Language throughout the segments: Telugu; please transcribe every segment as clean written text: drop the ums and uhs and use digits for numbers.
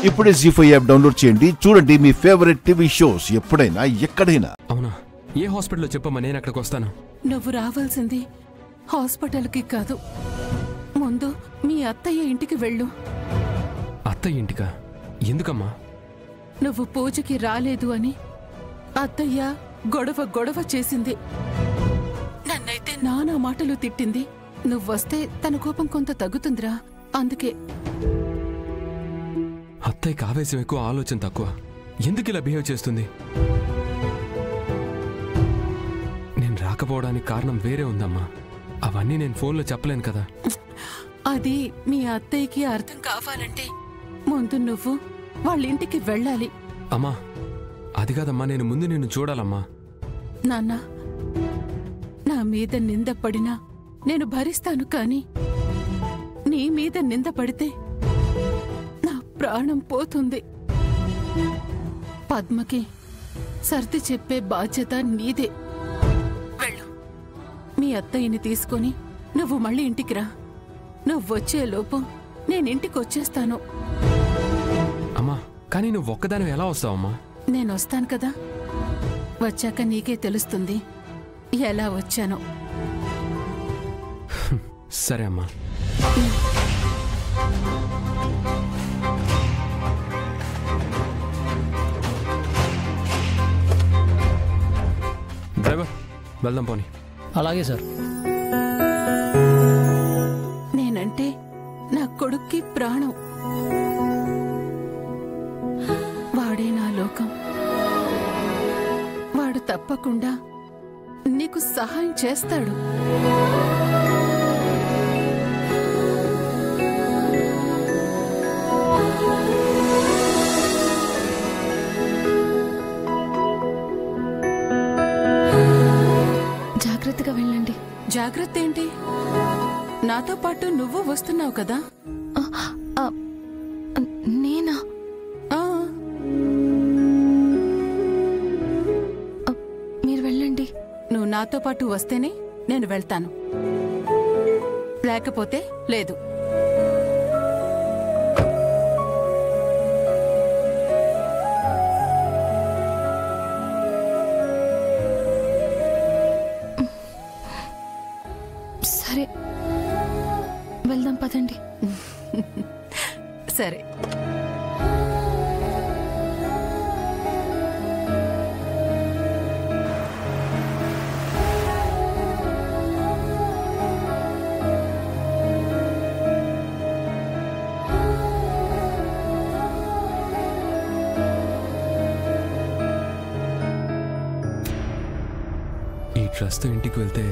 ఇప్పుడే జీ5 యాప్ డౌన్లోడ్ చేయండి. చూడండి మీ ఫేవరెట్ టీవీ షోస్ ఎప్పుడైనా ఎక్కడైనా. అవునా? ఏ హాస్పిటల్లో చెప్పమ్మా, నేను అక్కడికి వస్తాను. నువ్వు రావాల్సింది హాస్పిటల్కి కాదు, ముందు మీ అత్తయ్య ఇంటికి వెళ్ళు. అత్తయ్య ఇంటికా? ఎందుకమ్మా? నువ్వు పూజకి రాలేదు అని అత్తయ్య గొడవ చేసింది. నన్నైతే నానా మాటలు తిట్టింది. నువ్వొస్తే తన కోపం కొంత తగ్గుతుందిరా, అందుకే. అత్తయ్యకి ఆవేశం ఎక్కువ, ఆలోచన తక్కువ. ఎందుకు ఇలా బిహేవ్ చేస్తుంది? నేను రాకపోవడానికి కారణం వేరే ఉందమ్మా. అవన్నీ నేను ఫోన్లో చెప్పలేను కదా. అది మీ అత్తయ్యకి అర్థం కావాలంటే ముందు నువ్వు వాళ్ళ ఇంటికి వెళ్ళాలి. అమ్మా అది కాదమ్మా, నేను ముందు నిన్ను చూడాలమ్మా. నాన్న, నా మీద నింద పడినా నేను భరిస్తాను, కానీ నీ మీద నింద పడితే నా ప్రాణం పోతుంది. పద్మకి సర్ది చెప్పే బాధ్యత నీదే. వెళ్ళు, మీ అత్తయ్యని తీసుకొని నువ్వు మళ్ళీ ఇంటికి రా. నువ్వొచ్చేలోపు నేనింటికి వచ్చేస్తాను. అమ్మా కానీ నువ్వు ఒక్కదాని ఎలా వస్తావమ్మా? నేనొస్తాను కదా, వచ్చాక నీకే తెలుస్తుంది ఎలా వచ్చానో. సరే అమ్మా. డ్రైవర్ వెళ్దాం పోనీ. అలాగే సార్. నేనంటే నా కొడుక్కి ప్రాణం. వాడే నా లోకం. వాడు తప్పకుండా నీకు సహాయం చేస్తాడు. జాగ్రత్తగా వెళ్ళండి. జాగ్రత్త ఏంటి? నాతో పాటు నువ్వు వస్తున్నావు కదా. నేనా? మీరు వెళ్ళండి. నువ్వు నాతో పాటు వస్తేనే నేను వెళ్తాను, లేకపోతే లేదు. సరే వెళ్దాం పదండి. సరే. ఈ డ్రెస్తో ఇంటికి వెళ్తే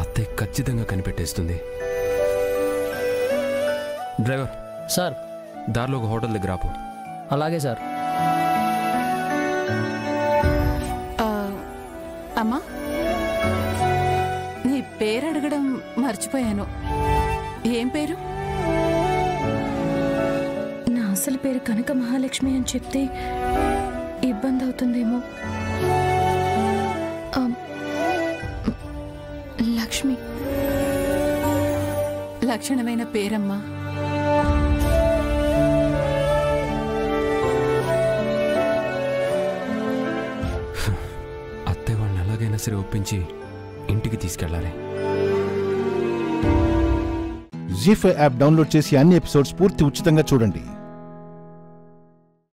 అత్తయ్య ఖచ్చితంగా కనిపెట్టేస్తుంది. Driver sir. దారిలో ఒక హోటల్ దగ్గర ఆపు. అలాగే సార్. అమ్మా, నీ పేరు అడగడం మర్చిపోయాను. ఏం పేరు? నా అసలు పేరు కనక మహాలక్ష్మి అని చెప్తే ఇబ్బంది అవుతుందేమో. లక్ష్మి. లక్షణమైన పేరమ్మా. అత్తయ్య వాళ్ళని ఎలాగైనా సరే ఒప్పించి ఇంటికి తీసుకెళ్ళాలి. జీ5 యాప్ డౌన్లోడ్ చేసి అన్ని ఎపిసోడ్స్ పూర్తి ఉచితంగా చూడండి.